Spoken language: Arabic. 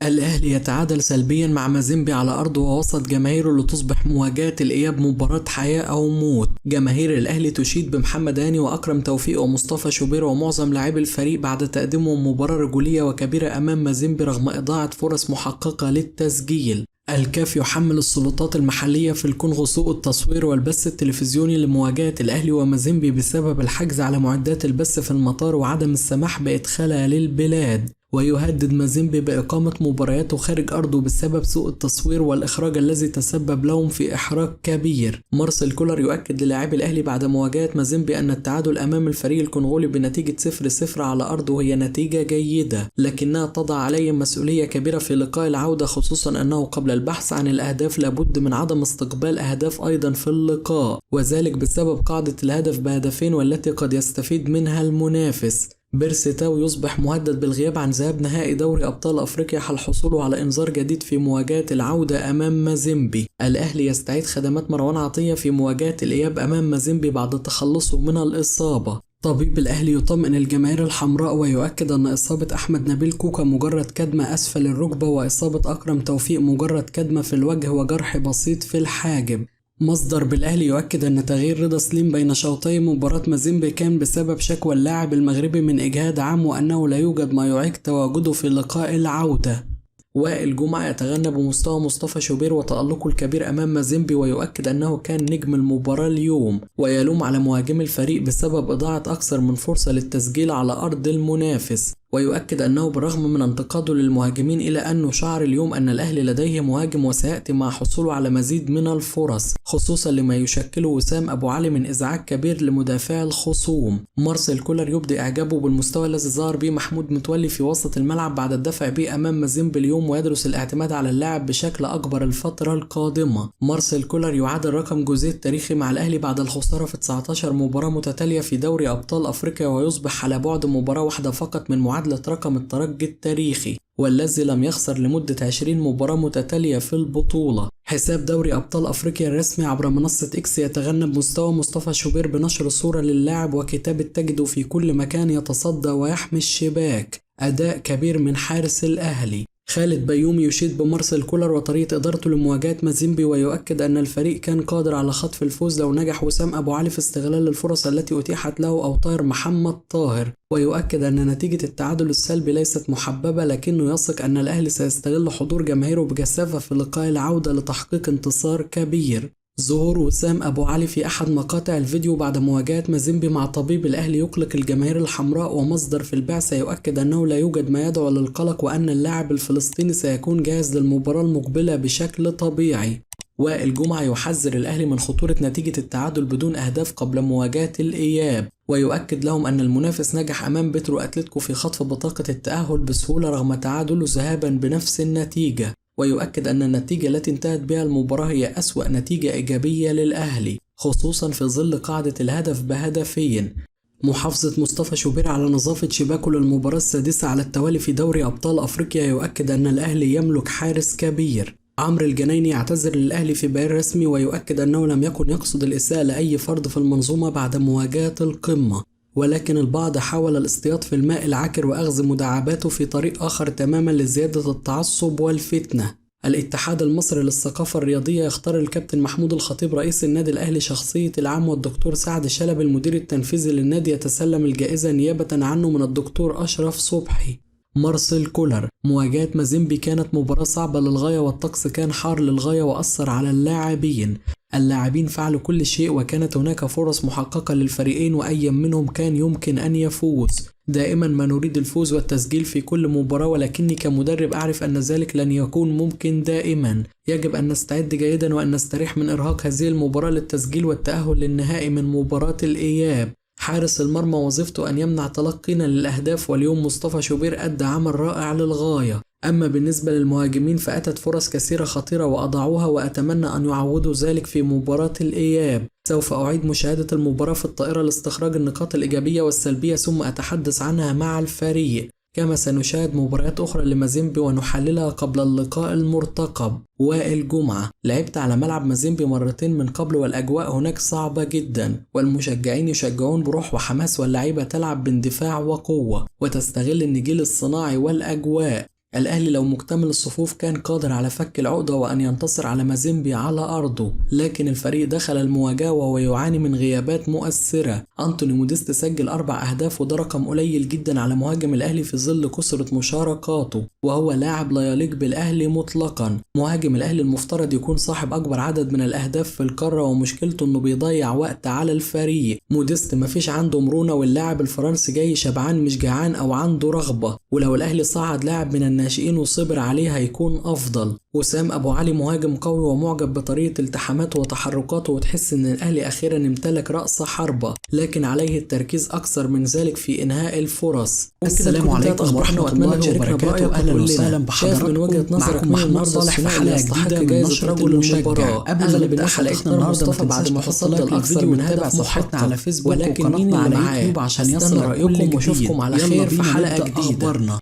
الأهلي يتعادل سلبيا مع مازيمبي على أرضه ووسط جماهيره لتصبح مواجهة الإياب مباراة حياة أو موت. جماهير الأهلي تشيد بمحمد هاني وأكرم توفيق ومصطفى شوبير ومعظم لاعبي الفريق بعد تقديمهم مباراة رجولية وكبيرة أمام مازيمبي رغم إضاعة فرص محققة للتسجيل. الكاف يحمل السلطات المحلية في الكونغو سوء التصوير والبث التلفزيوني لمواجهة الأهلي ومازيمبي بسبب الحجز على معدات البث في المطار وعدم السماح بإدخالها للبلاد. ويهدد مازيمبي بإقامة مبارياته خارج أرضه بسبب سوء التصوير والإخراج الذي تسبب لهم في إحراج كبير. مارسيل كولر يؤكد للاعبي الأهلي بعد مواجهة مازيمبي أن التعادل أمام الفريق الكونغولي بنتيجة 0-0 على أرضه هي نتيجة جيدة، لكنها تضع عليهم مسؤولية كبيرة في لقاء العودة، خصوصا أنه قبل البحث عن الأهداف لابد من عدم استقبال أهداف أيضا في اللقاء، وذلك بسبب قاعدة الهدف بهدفين والتي قد يستفيد منها المنافس. بيرسي تاو يصبح مهدد بالغياب عن ذهاب نهائي دوري أبطال أفريقيا حال حصوله على إنذار جديد في مواجهة العودة أمام مازيمبي. الأهلي يستعيد خدمات مروان عطية في مواجهة الإياب أمام مازيمبي بعد تخلصه من الإصابة. طبيب الأهلي يطمئن الجماهير الحمراء ويؤكد أن إصابة أحمد نبيل كوكا مجرد كدمة أسفل الركبة، وإصابة أكرم توفيق مجرد كدمة في الوجه وجرح بسيط في الحاجب. مصدر بالأهلي يؤكد أن تغيير رضا سليم بين شوطي مباراة مازيمبي كان بسبب شكوى اللاعب المغربي من إجهاد عام وأنه لا يوجد ما يعيق تواجده في لقاء العودة. وائل جمعة يتغنى بمستوى مصطفى شوبير وتألقه الكبير أمام مازيمبي ويؤكد أنه كان نجم المباراة اليوم، ويلوم على مهاجم الفريق بسبب إضاعة أكثر من فرصة للتسجيل على أرض المنافس. ويؤكد أنه بالرغم من انتقاده للمهاجمين إلا أنه شعر اليوم أن الأهلي لديه مهاجم وسيأتي مع حصوله على مزيد من الفرص، خصوصا لما يشكله وسام أبو علي من إزعاج كبير لمدافع الخصوم. مارسيل كولر يبدي إعجابه بالمستوى الذي ظهر به محمود متولي في وسط الملعب بعد الدفع به أمام مازيمبي اليوم، ويدرس الاعتماد على اللاعب بشكل أكبر الفترة القادمة. مارسيل كولر يعادل رقم جوزيه التاريخي مع الأهلي بعد الخسارة في 19 مباراة متتالية في دوري أبطال أفريقيا، ويصبح على بعد مباراة واحدة فقط من معادلة رقم الترجي التاريخي والذي لم يخسر لمدة 20 مباراة متتالية في البطولة. حساب دوري أبطال أفريقيا الرسمي عبر منصة إكس يتغنى بمستوى مصطفى شوبير بنشر صورة للاعب وكتابة تجده في كل مكان يتصدى ويحمي الشباك، أداء كبير من حارس الأهلي. خالد بيومي يشيد بمارسيل كولر وطريقة إدارته لمواجهة مازيمبي ويؤكد أن الفريق كان قادر على خطف الفوز لو نجح وسام أبو علي في استغلال الفرص التي أتيحت له أو طاهر محمد طاهر. ويؤكد أن نتيجة التعادل السلبي ليست محببة، لكنه يثق أن الأهلي سيستغل حضور جماهيره بجسافة في لقاء العودة لتحقيق انتصار كبير. ظهور وسام أبو علي في أحد مقاطع الفيديو بعد مواجهة مازيمبي مع طبيب الأهلي يقلق الجماهير الحمراء، ومصدر في البعثة يؤكد أنه لا يوجد ما يدعو للقلق وأن اللاعب الفلسطيني سيكون جاهز للمباراة المقبلة بشكل طبيعي. وائل جمعة يحذر الأهلي من خطورة نتيجة التعادل بدون أهداف قبل مواجهة الإياب، ويؤكد لهم أن المنافس نجح أمام بترو أتلتيكو في خطف بطاقة التأهل بسهولة رغم تعادله ذهابا بنفس النتيجة. ويؤكد أن النتيجة التي انتهت بها المباراة هي أسوأ نتيجة إيجابية للأهلي، خصوصا في ظل قاعدة الهدف بهدفين. محافظة مصطفى شوبير على نظافة شباكه للمباراة السادسة على التوالي في دوري أبطال أفريقيا يؤكد أن الأهلي يملك حارس كبير. عمرو الجنايني يعتذر للأهلي في بيان رسمي ويؤكد أنه لم يكن يقصد الإساءة لأي فرد في المنظومة بعد مواجهة القمة، ولكن البعض حاول الاصطياد في الماء العكر وأخذ مداعباته في طريق آخر تماما لزيادة التعصب والفتنة. الاتحاد المصري للثقافة الرياضية يختار الكابتن محمود الخطيب رئيس النادي الأهلي شخصية العام، والدكتور سعد شلبي المدير التنفيذي للنادي يتسلم الجائزة نيابة عنه من الدكتور أشرف صبحي. مارسيل كولر: مواجهة مازيمبي كانت مباراة صعبة للغاية والطقس كان حار للغاية وأثر على اللاعبين فعلوا كل شيء وكانت هناك فرص محققة للفريقين وأي منهم كان يمكن أن يفوز. دائما ما نريد الفوز والتسجيل في كل مباراة، ولكني كمدرب أعرف أن ذلك لن يكون ممكن دائما. يجب أن نستعد جيدا وأن نستريح من إرهاق هذه المباراة للتسجيل والتأهل للنهائي من مباراة الإياب. حارس المرمى وظيفته أن يمنع تلقينا للأهداف، واليوم مصطفى شوبير أدى عمل رائع للغاية. أما بالنسبة للمهاجمين فأتت فرص كثيرة خطيرة وأضاعوها، وأتمنى أن يعوضوا ذلك في مباراة الإياب. سوف أعيد مشاهدة المباراة في الطائرة لاستخراج النقاط الإيجابية والسلبية ثم أتحدث عنها مع الفريق، كما سنشاهد مباريات أخرى لمازيمبي ونحللها قبل اللقاء المرتقب. وائل جمعة: لعبت على ملعب مازيمبي مرتين من قبل والأجواء هناك صعبة جدا، والمشجعين يشجعون بروح وحماس، واللعيبة تلعب باندفاع وقوة وتستغل النجيل الصناعي والأجواء. الأهلي لو مكتمل الصفوف كان قادر على فك العقدة وأن ينتصر على مازيمبي على أرضه، لكن الفريق دخل المواجهة وهو يعاني من غيابات مؤثرة. أنتوني موديست سجل 4 أهداف وده رقم قليل جدا على مهاجم الأهلي في ظل كثرة مشاركاته، وهو لاعب لا يليق بالأهلي مطلقا. مهاجم الأهلي المفترض يكون صاحب أكبر عدد من الأهداف في القارة، ومشكلته إنه بيضيع وقت على الفريق. موديست مفيش عنده مرونة، واللاعب الفرنسي جاي شبعان مش جعان أو عنده رغبة، ولو الأهلي صعد لاعب من الناشئين وصبر عليه هيكون أفضل. وسام أبو علي مهاجم قوي ومعجب بطريقة التحاماته وتحركاته، وتحس إن الأهلي أخيرا امتلك رأس حربة، لكن عليه التركيز أكثر من ذلك في إنهاء الفرص. السلام عليكم ورحمة الله وبركاته. أهلا وسهلا بحضراتكم. من وجهة نظرك محمد صالح في حلقة جديدة من نشرة رجل المشجع. قبل ما نبدأ حلقتنا النهارده مصطفى بعد ما تصدر الفيديو وتابع صفحتنا على فيسبوك وقناتنا على يوتيوب عشان يصل رأيكم واشوفكم على خير في حلقة جديدة.